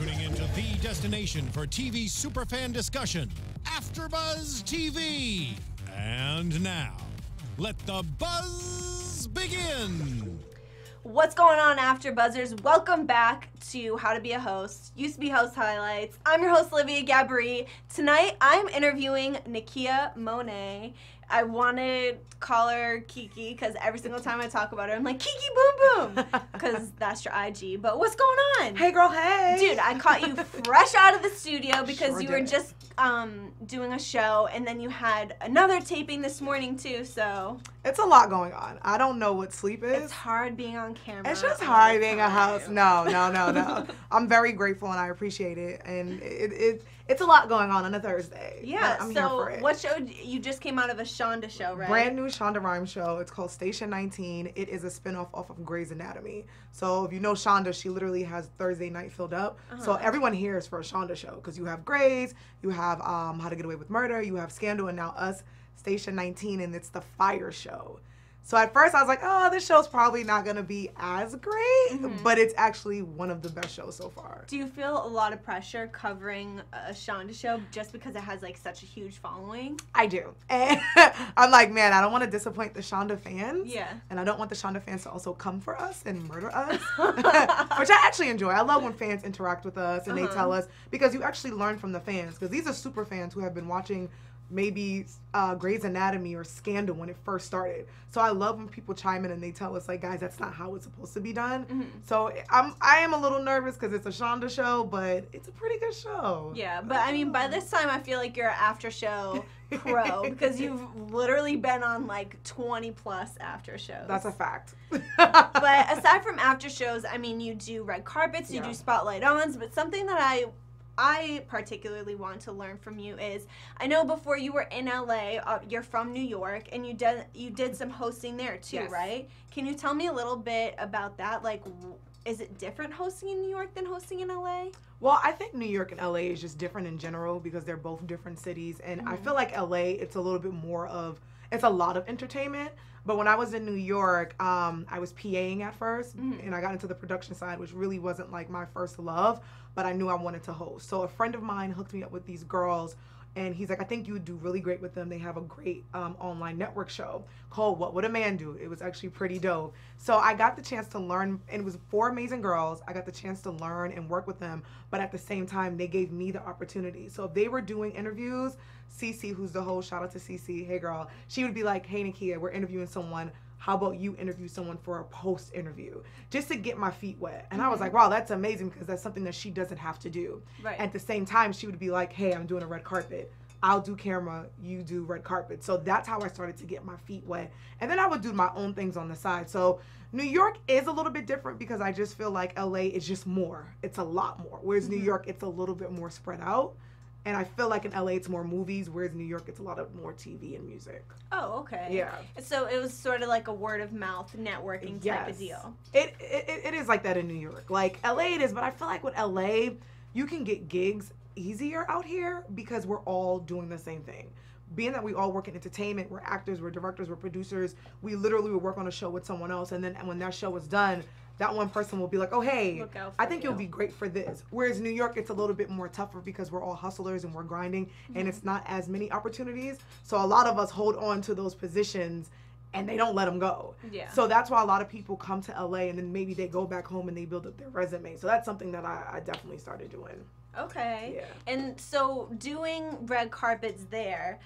tuning into the destination for TV superfan discussion, AfterBuzz TV. And now, let the buzz begin. What's going on, AfterBuzzers? Welcome back to How to Be a Host, Used to Be Host Highlights. I'm your host, Olivia Gabaree. Tonight, I'm interviewing Nakia Monet. I want to call her Kiki because every single time I talk about her, I'm like, Kiki Boom Boom, because that's your IG. But what's going on? Hey, girl, hey. Dude, I caught you fresh out of the studio because Sure you were did. just doing a show, and then you had another taping this morning, too, so. It's a lot going on. I don't know what sleep is. It's hard being on camera. It's just all hard the being a time. host. No. I'm very grateful and I appreciate it. And it's a lot going on a Thursday. Yeah, but I'm so here for it. what show, you just came out of a Shonda show, right? Brand new Shonda Rhimes show. It's called Station 19. It is a spinoff off of Grey's Anatomy. So if you know Shonda, she literally has Thursday night filled up. So everyone here is for a Shonda show because you have Grey's, you have How to Get Away with Murder, you have Scandal, and now us, Station 19, and it's the Fire show. So at first I was like, oh, this show's probably not going to be as great, but it's actually one of the best shows so far. Do you feel a lot of pressure covering a Shonda show just because it has like such a huge following? I do. And I'm like, man, I don't want to disappoint the Shonda fans. Yeah. And I don't want the Shonda fans to also come for us and murder us, which I actually enjoy. I love when fans interact with us and they tell us, because you actually learn from the fans, because these are super fans who have been watching maybe Grey's Anatomy or Scandal when it first started. So I love when people chime in and they tell us, like, guys, that's not how it's supposed to be done. So I am a little nervous because it's a Shonda show, but it's a pretty good show. Yeah, but I mean, by this time I feel like you're an after show pro because you've literally been on like 20 plus after shows. That's a fact. But aside from after shows, I mean, you do red carpets, you do spotlight ons, but something that I particularly want to learn from you is, I know before you were in LA, you're from New York, and you did some hosting there too, right? Can you tell me a little bit about that? Like, is it different hosting in New York than hosting in LA? Well, I think New York and LA is just different in general because they're both different cities, and I feel like LA, it's a little bit more of, it's a lot of entertainment. But when I was in New York, I was PAing at first, and I got into the production side, which really wasn't like my first love, but I knew I wanted to host. So a friend of mine hooked me up with these girls, and he's like, I think you would do really great with them. They have a great online network show called What Would a Man Do? It was actually pretty dope. So I got the chance to learn, and it was 4 amazing girls. I got the chance to learn and work with them, but at the same time, they gave me the opportunity. So if they were doing interviews, Cece, who's the host, shout out to Cece, hey girl, she would be like, hey Nakia, we're interviewing someone. How about you interview someone for a post interview just to get my feet wet? And I was like, wow, that's amazing because that's something that she doesn't have to do. Right. At the same time, she would be like, hey, I'm doing a red carpet. I'll do camera, you do red carpet. So that's how I started to get my feet wet. And then I would do my own things on the side. So New York is a little bit different because I just feel like LA is just more. It's a lot more. Whereas New York, it's a little bit more spread out. And I feel like in LA it's more movies, whereas New York it's a lot of more TV and music. Oh, okay. Yeah. So it was sort of like a word of mouth networking type of deal. It is like that in New York. Like LA it is, but I feel like with LA you can get gigs easier out here because we're all doing the same thing. Being that we all work in entertainment, we're actors, we're directors, we're producers, we literally would work on a show with someone else, and then when that show is done, that one person will be like, oh, hey, I think you'll be great for this. Whereas New York, it's a little bit more tougher because we're all hustlers and we're grinding, and it's not as many opportunities. So a lot of us hold on to those positions and they don't let them go. Yeah. So that's why a lot of people come to LA and then maybe they go back home and they build up their resume. So that's something that I definitely started doing. Okay. Yeah. And so doing red carpets there,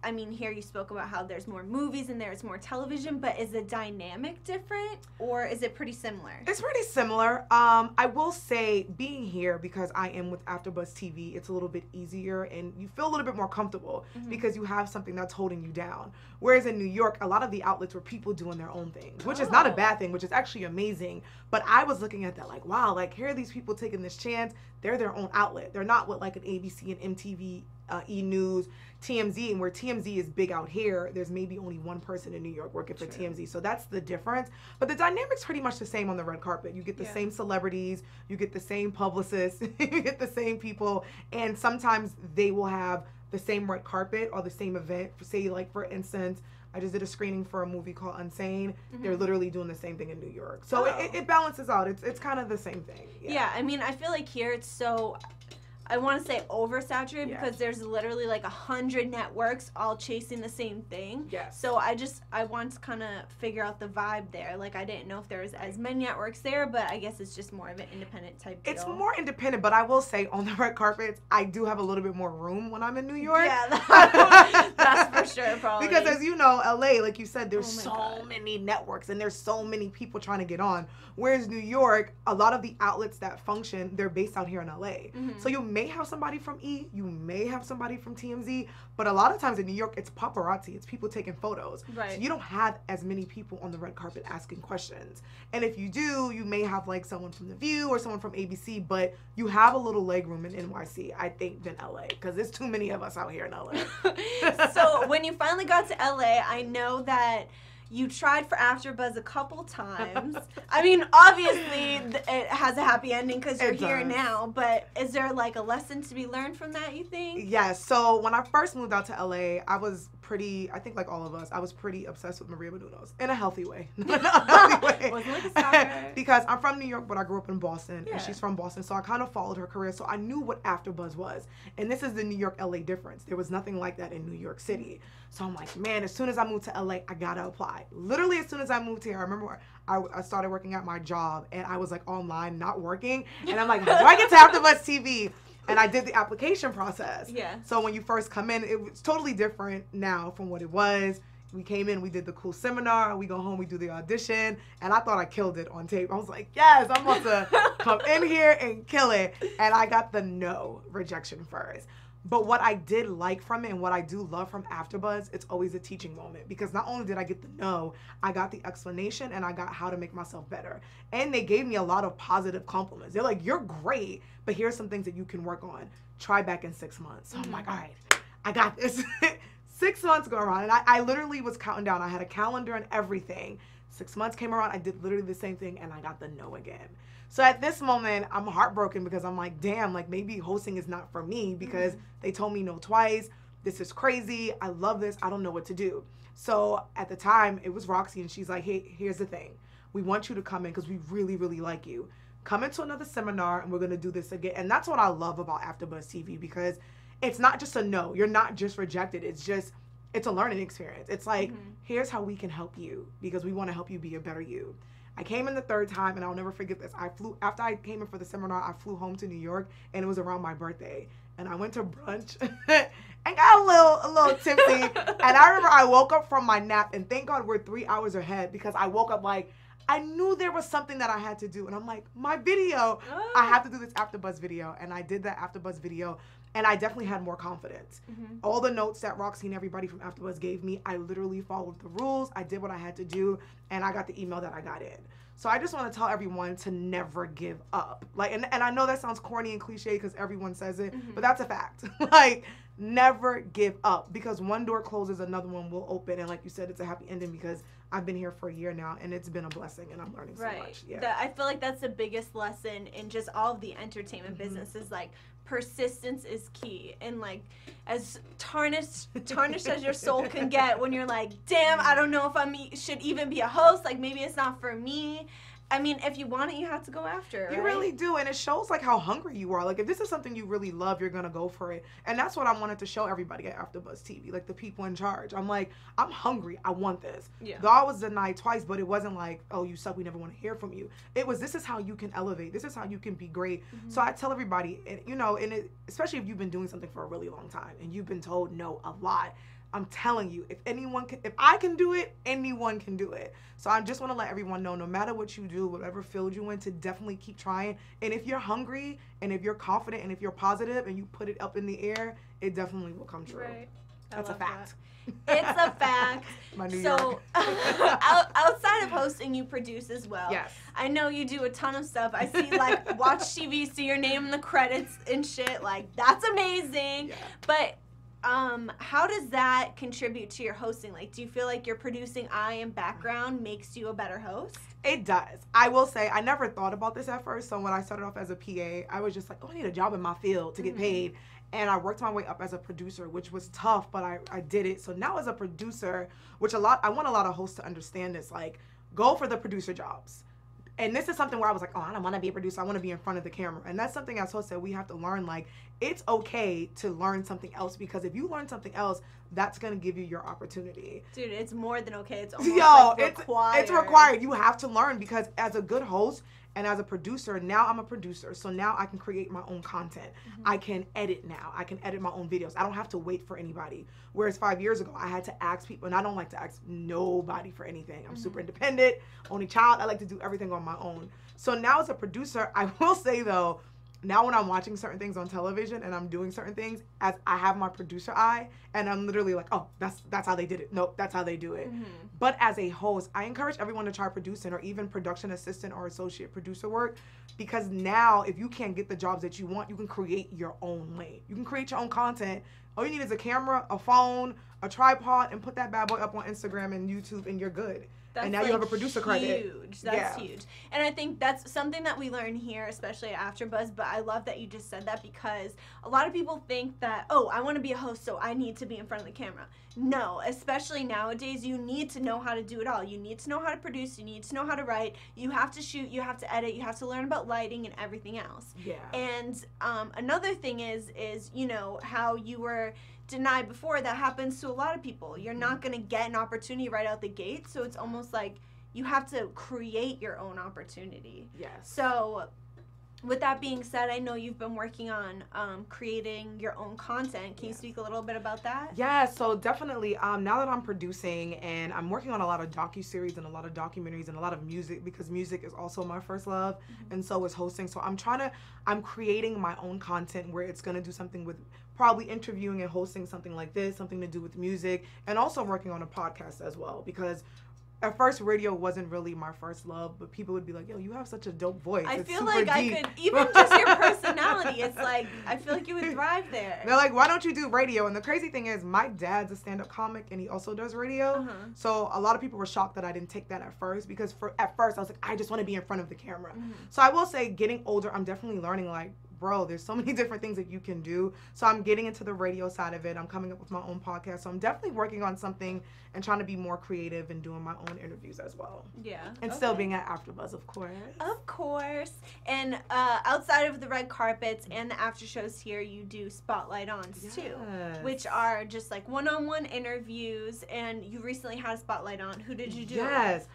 I mean, here you spoke about how there's more movies and there's more television, but is the dynamic different or is it pretty similar? It's pretty similar. I will say being here, because I am with AfterBuzz TV, it's a little bit easier and you feel a little bit more comfortable because you have something that's holding you down. Whereas in New York, a lot of the outlets were people doing their own things, which is not a bad thing, which is actually amazing. But I was looking at that like, wow, like here are these people taking this chance. They're their own outlet. They're not what like an ABC and MTV, E! News, TMZ, and where TMZ is big out here, there's maybe only one person in New York working for TMZ. So that's the difference. But the dynamic's pretty much the same on the red carpet. You get the same celebrities, you get the same publicists, you get the same people, and sometimes they will have the same red carpet or the same event. Say like for instance, I just did a screening for a movie called Unsane. They're literally doing the same thing in New York. So it balances out. It's kind of the same thing. Yeah, I mean, I feel like here it's so, I want to say oversaturated because there's literally like 100 networks all chasing the same thing. Yes. So I want to kind of figure out the vibe there. Like, I didn't know if there was as many networks there, but I guess it's just more of an independent type deal. It's more independent, but I will say on the red carpets, I do have a little bit more room when I'm in New York. Yeah, that's for sure, probably. Because as you know, LA, like you said, there's so many networks and there's so many people trying to get on. Whereas New York, a lot of the outlets that function, they're based out here in LA. So you may have somebody from E, you may have somebody from TMZ, but a lot of times in New York, it's paparazzi. It's people taking photos. Right. So you don't have as many people on the red carpet asking questions. And if you do, you may have like someone from The View or someone from ABC, but you have a little leg room in NYC, I think, than LA, because there's too many of us out here in LA. So when you finally got to LA, I know that you tried for AfterBuzz a couple times. I mean, obviously, it has a happy ending because you're here now, but is there like a lesson to be learned from that, you think? Yes. So when I first moved out to LA, I was I think like all of us, I was pretty obsessed with Maria Menounos in a healthy way. Wasn't like a stalker. Because I'm from New York, but I grew up in Boston, and she's from Boston, so I kind of followed her career, so I knew what AfterBuzz was. And this is the New York LA difference. There was nothing like that in New York City. So I'm like, man, as soon as I moved to LA, I gotta apply. Literally as soon as I moved here, I remember I started working at my job, and I was like online, not working, and I'm like, how do I get to AfterBuzz TV? And I did the application process. Yeah. So when you first come in, it was totally different now from what it was. We came in, we did the cool seminar, we go home, we do the audition, and I thought I killed it on tape. I was like, yes, I'm about to come in here and kill it. And I got the no rejection first. But what I did like from it and what I do love from AfterBuzz, it's always a teaching moment, because not only did I get the no, I got the explanation and I got how to make myself better. And they gave me a lot of positive compliments. They're like, you're great, but here's some things that you can work on. Try back in 6 months. So I'm like, all right, I got this. 6 months go around, and I literally was counting down. I had a calendar and everything. 6 months came around, I did literally the same thing, and I got the no again. So at this moment, I'm heartbroken because I'm like, damn, like maybe hosting is not for me, because they told me no twice. This is crazy. I love this. I don't know what to do. So at the time, it was Roxy, and she's like, hey, here's the thing. We want you to come in because we really, really like you. Come into another seminar, and we're going to do this again. And that's what I love about AfterBuzz TV, because it's not just a no. You're not just rejected. It's a learning experience. It's like, here's how we can help you, because we want to help you be a better you. I came in the third time, and I'll never forget this. After I came in for the seminar, I flew home to New York, and it was around my birthday. And I went to brunch and got a little tipsy. And I remember I woke up from my nap, and thank God we're 3 hours ahead, because I woke up like, I knew there was something that I had to do. And I'm like, my video, I have to do this AfterBuzz video. And I did that AfterBuzz video. And I definitely had more confidence. All the notes that Roxy and everybody from AfterBuzz gave me, I literally followed the rules. I did what I had to do, and I got the email that I got in. So I just want to tell everyone to never give up. Like, and I know that sounds corny and cliche because everyone says it, but that's a fact. Like, never give up, because one door closes, another one will open. And like you said, it's a happy ending, because I've been here for a year now, and it's been a blessing, and I'm learning so much. Yeah. I feel like that's the biggest lesson in just all of the entertainment business is like, persistence is key. And like, as tarnished as your soul can get when you're like, damn, I don't know if I should even be a host, like maybe it's not for me. I mean, if you want it, you have to go after it, right? You really do, and it shows like how hungry you are. Like, if this is something you really love, you're gonna go for it. And that's what I wanted to show everybody at AfterBuzz TV, like the people in charge. I'm like, I'm hungry. I want this. Yeah. Though I was denied twice, but it wasn't like, oh, you suck, we never want to hear from you. It was, this is how you can elevate. This is how you can be great. So I tell everybody, you know, and especially if you've been doing something for a really long time and you've been told no a lot, I'm telling you, if I can do it, anyone can do it. So I just want to let everyone know, no matter what you do, whatever field you in, to definitely keep trying. And if you're hungry, and if you're confident, and if you're positive, and you put it up in the air, it definitely will come true. Right. That's a fact. It's a fact. So outside of hosting, you produce as well. Yes. I know you do a ton of stuff. I see like Watch TV, see your name in the credits and shit. Like, that's amazing. Yeah. But how does that contribute to your hosting? Like, do you feel like your producing eye and background makes you a better host? It does. I will say, I never thought about this at first. So when I started off as a PA, I was just like, oh, I need a job in my field to get paid. And I worked my way up as a producer, which was tough, but I did it. So now as a producer, which I want a lot of hosts to understand this, like, go for the producer jobs. And this is something where I was like, oh, I don't want to be a producer. I want to be in front of the camera. And that's something as hosts that we have to learn. Like, it's okay to learn something else, because if you learn something else, that's going to give you your opportunity. Dude, it's more than okay. It's almost required. It's required. You have to learn, because as a good host and as a producer, now I'm a producer. So now I can create my own content. I can edit now. I can edit my own videos. I don't have to wait for anybody. Whereas 5 years ago, I had to ask people, and I don't like to ask nobody for anything. I'm super independent, only child. I like to do everything on my own. So now as a producer, I will say though, now when I'm watching certain things on television and I'm doing certain things, as I have my producer eye, and I'm literally like, oh, that's how they did it. Nope, that's how they do it. But as a host, I encourage everyone to try producing or even production assistant or associate producer work, because now if you can't get the jobs that you want, you can create your own lane. You can create your own content. All you need is a camera, a phone, a tripod, and put that bad boy up on Instagram and YouTube, and you're good. That's and now you have a producer credit. Huge. That's huge. And I think that's something that we learn here, especially at AfterBuzz. But I love that you just said that, because a lot of people think that, oh, I want to be a host, so I need to be in front of the camera. No, especially nowadays, you need to know how to do it all. You need to know how to produce. You need to know how to write. You have to shoot. You have to edit. You have to learn about lighting and everything else. Yeah. And another thing is you know how you were denied before. That happens to a lot of people. You're not going to get an opportunity right out the gate, so it's almost like you have to create your own opportunity. Yes. So with that being said, I know you've been working on creating your own content. Can you speak a little bit about that? Yeah, so definitely now that I'm producing, and I'm working on a lot of docuseries and a lot of documentaries and a lot of music, because music is also my first love, and so is hosting. So I'm creating my own content where it's going to do something with probably interviewing and hosting something like this, something to do with music, and also working on a podcast as well, because at first radio wasn't really my first love, but people would be like, yo, you have such a dope voice. I it's feel super like deep. I could, even just your personality, it's like, I feel like you would thrive there. They're like, why don't you do radio? And the crazy thing is, my dad's a stand-up comic, and he also does radio. So a lot of people were shocked that I didn't take that at first, because at first I was like, I just want to be in front of the camera. So I will say, getting older, I'm definitely learning, like, bro, there's so many different things that you can do. So I'm getting into the radio side of it. I'm coming up with my own podcast. So I'm definitely working on something and trying to be more creative and doing my own interviews as well. Yeah. And still being at AfterBuzz, of course. Of course. And outside of the red carpets and the after shows here, you do spotlight ons too, which are just like one-on-one interviews. And you recently had a spotlight on. Who did you do? Yes.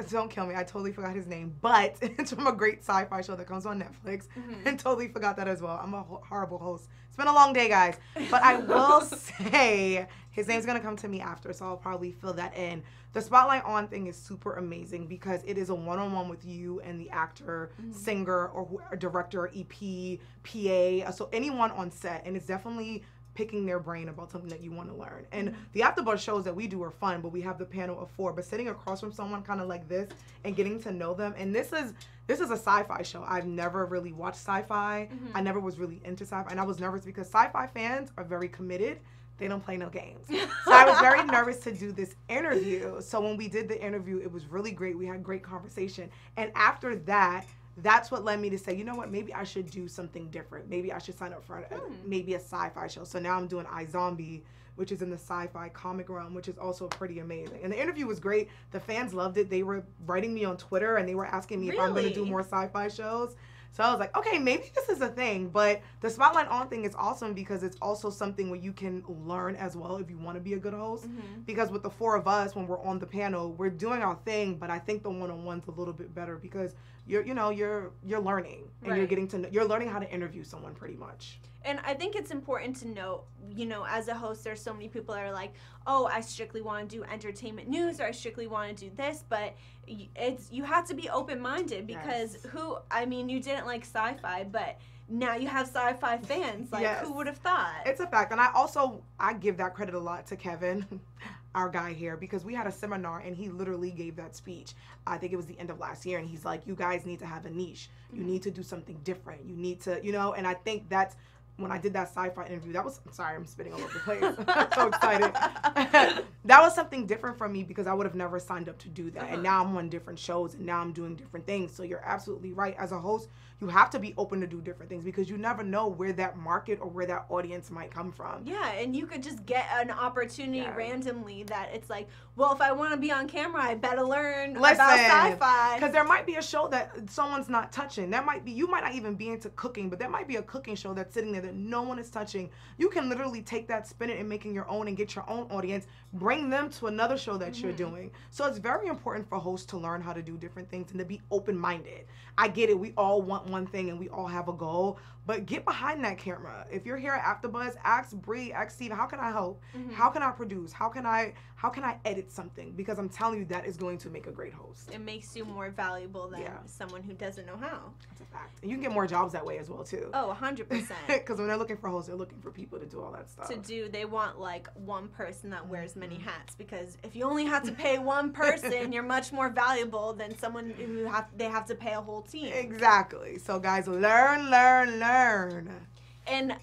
Don't kill me, I totally forgot his name, but it's from a great sci-fi show that comes on Netflix, and totally forgot that as well. I'm a horrible host. It's been a long day, guys, but I will say his name's gonna come to me after, so I'll probably fill that in. The Spotlight On thing is super amazing, because it is a one-on-one with you and the actor, singer, or director, EP, PA, so anyone on set, and it's definitely picking their brain about something that you want to learn. And the AfterBuzz shows that we do are fun, but we have the panel of 4. But sitting across from someone kind of like this and getting to know them, and this is a sci-fi show. I've never really watched sci-fi. I never was really into sci-fi, and I was nervous because sci-fi fans are very committed. They don't play no games. So I was very nervous to do this interview. So when we did the interview, it was really great. We had great conversation. And after that, that's what led me to say, you know what, maybe I should do something different. Maybe I should sign up for maybe a sci-fi show. So now I'm doing iZombie, which is in the sci-fi comic realm, which is also pretty amazing. And the interview was great. The fans loved it. They were writing me on Twitter, and they were asking me if I'm going to do more sci-fi shows. So I was like, okay, maybe this is a thing. But the Spotlight On thing is awesome, because it's also something where you can learn as well if you want to be a good host. Because with the 4 of us, when we're on the panel, we're doing our thing, but I think the one-on-one's a little bit better, because you're learning, and you're learning how to interview someone pretty much. And I think it's important to note, as a host, there's so many people that are like, oh, I strictly want to do entertainment news, or I strictly want to do this, but you have to be open-minded, because you didn't like sci-fi, but now you have sci-fi fans. Like, who would have thought? It's a fact. And I give that credit a lot to Keven, our guy here, because we had a seminar and he literally gave that speech. I think it was the end of last year, and he's like, you guys need to have a niche. You need to do something different. You need to, and I think that's when I did that sci-fi interview, that was, I'm sorry, I'm spitting all over the place. I'm so excited. That was something different from me because I would have never signed up to do that. And now I'm on different shows and now I'm doing different things. So you're absolutely right. As a host, you have to be open to do different things because you never know where that market or where that audience might come from. Yeah, and you could just get an opportunity randomly that it's like, well, if I want to be on camera, I better learn about sci-fi. Because there might be a show that someone's not touching. There might be, you might not even be into cooking, but there might be a cooking show that's sitting there that no one is touching. You can literally take that, spin it, and making your own and get your own audience, bring them to another show that you're doing. So it's very important for hosts to learn how to do different things and to be open-minded. I get it. We all want one thing and we all have a goal, but get behind that camera. If you're here at AfterBuzz, ask Bree, ask Steve, how can I help? How can I produce? How can I edit something? Because I'm telling you, that is going to make a great host. It makes you more valuable than someone who doesn't know how. That's a fact. And you can get more jobs that way as well too. Oh, 100%. Because when they're looking for hosts, they're looking for people to do all that stuff. They want like one person that wears many hats, because if you only have to pay one person, you're much more valuable than someone who they have to pay a whole team. Exactly. So guys, learn, learn, learn. And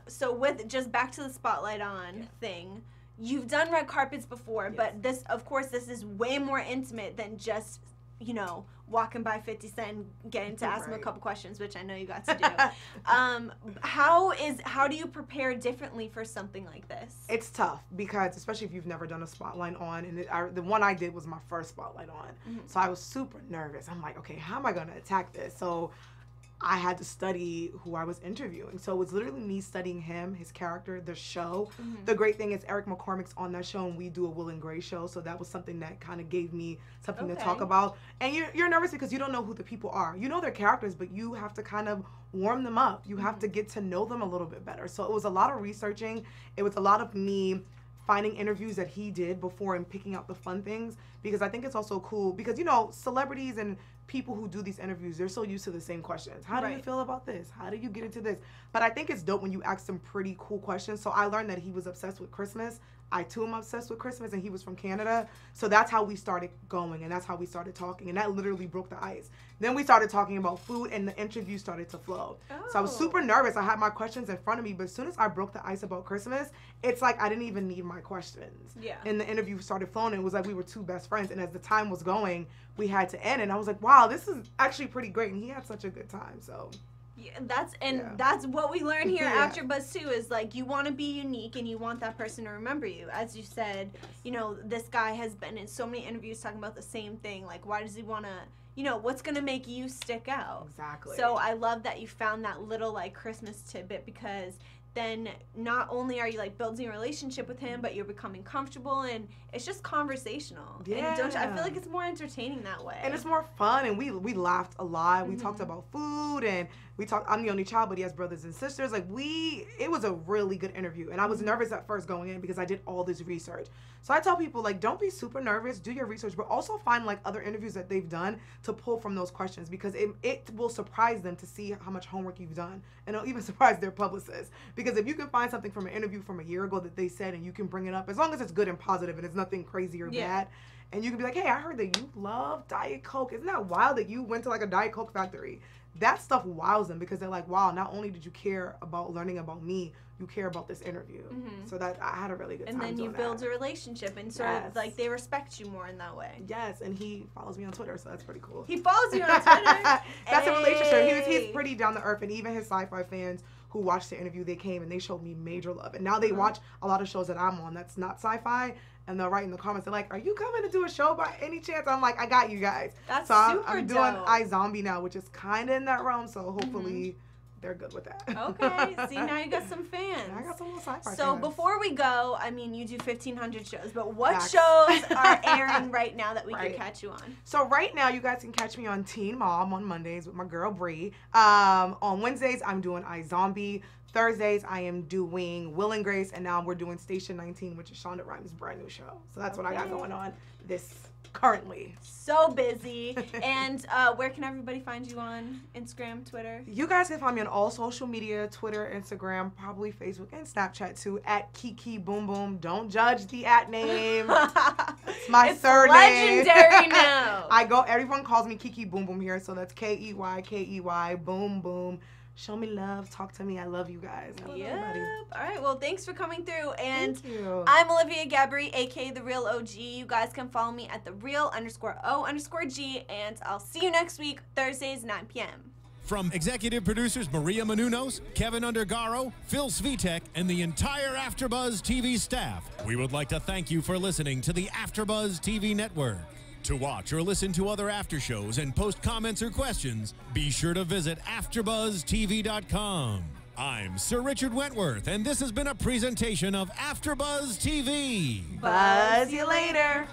so with just back to the spotlight on thing, you've done red carpets before, but this, of course, this is way more intimate than just, you know, walking by 50 Cent and getting to ask him a couple questions, which I know you got to do. How do you prepare differently for something like this? It's tough because, especially if you've never done a spotlight on, and the one I did was my first spotlight on, so I was super nervous. I'm like, okay, how am I gonna attack this? So I had to study who I was interviewing. So it was literally me studying him, his character, the show. The great thing is Eric McCormick's on that show and we do a Will and Grace show. So that was something that kind of gave me something to talk about. And you're nervous because you don't know who the people are. You know their characters, but you have to kind of warm them up. You have to get to know them a little bit better. So it was a lot of researching. It was a lot of me finding interviews that he did before and picking out the fun things, because I think it's also cool because, you know, celebrities and people who do these interviews, they're so used to the same questions. How do you feel about this? How do you get into this? But I think it's dope when you ask them pretty cool questions. So I learned that he was obsessed with Christmas. I too am obsessed with Christmas, and he was from Canada. So that's how we started going, and that's how we started talking, and that literally broke the ice. Then we started talking about food, and the interview started to flow. So I was super nervous. I had my questions in front of me, but as soon as I broke the ice about Christmas, it's like I didn't even need my questions. And the interview started flowing, and it was like we were two best friends, and as the time was going, we had to end, and I was like, wow, this is actually pretty great, and he had such a good time, so. Yeah, that's what we learn here at AfterBuzz too, is like you want to be unique and you want that person to remember you. As you said, you know, this guy has been in so many interviews talking about the same thing. Like, why does he want to, you know, what's going to make you stick out? Exactly. So I love that you found that little like Christmas tidbit, because then not only are you like building a relationship with him, but you're becoming comfortable, and it's just conversational. Yeah. And I feel like it's more entertaining that way. And it's more fun, and we laughed a lot. We talked about food, and we talked, I'm the only child, but he has brothers and sisters. Like it was a really good interview, and I was nervous at first going in because I did all this research. So I tell people, like, don't be super nervous, do your research, but also find like other interviews that they've done to pull from those questions, because it will surprise them to see how much homework you've done, and it'll even surprise their publicists. Because if you can find something from an interview from a year ago that they said, and you can bring it up, as long as it's good and positive and it's nothing crazy or bad, and you can be like, hey, I heard that you love Diet Coke. Isn't that wild that you went to like a Diet Coke factory? That stuff wows them, because they're like, wow, not only did you care about learning about me, you care about this interview. So that I had a really good time. And then you build a relationship, and sort of like they respect you more in that way. Yes, and he follows me on Twitter, so that's pretty cool. He follows you on Twitter? That's a relationship. He's pretty down to earth, and even his sci-fi fans who watched the interview, they came and they showed me major love. And now they watch a lot of shows that I'm on that's not sci-fi, and they'll write in the comments, they're like, are you coming to do a show by any chance? I'm like, I got you guys. That's so I'm doing dope. iZombie now, which is kind of in that realm, so hopefully they're good with that. Okay, see, now you got some fans. I got some little sci-fi So fans. before we go, I mean, you do 1,500 shows, but what shows are airing right now that we can catch you on? So right now, you guys can catch me on Teen Mom on Mondays with my girl Bree. On Wednesdays, I'm doing iZombie. Thursdays, I am doing Will and Grace, and now we're doing Station 19, which is Shonda Rhimes' brand new show. So that's what I got going on currently. So busy. And where can everybody find you on Instagram, Twitter? You guys can find me on all social media, Twitter, Instagram, probably Facebook, and Snapchat too, at Kiki Boom Boom. Don't judge the @ name. It's my surname. Legendary now. Everyone calls me Kiki Boom Boom here, so that's Key, Key, Boom Boom. show me love, talk to me. I love you guys. I love everybody. All right, well, thanks for coming through. And Thank you. I'm Olivia Gabaree, aka The Real OG. You guys can follow me at @TheReal_O_G, and I'll see you next week, Thursdays, 9 p.m. From executive producers Maria Menounos, Keven Undergaro, Phil Svitek, and the entire AfterBuzz TV staff, we would like to thank you for listening to the AfterBuzz TV network. To watch or listen to other after shows and post comments or questions, be sure to visit AfterBuzzTV.com. I'm Sir Richard Wentworth, and this has been a presentation of AfterBuzz TV. Buzz you later.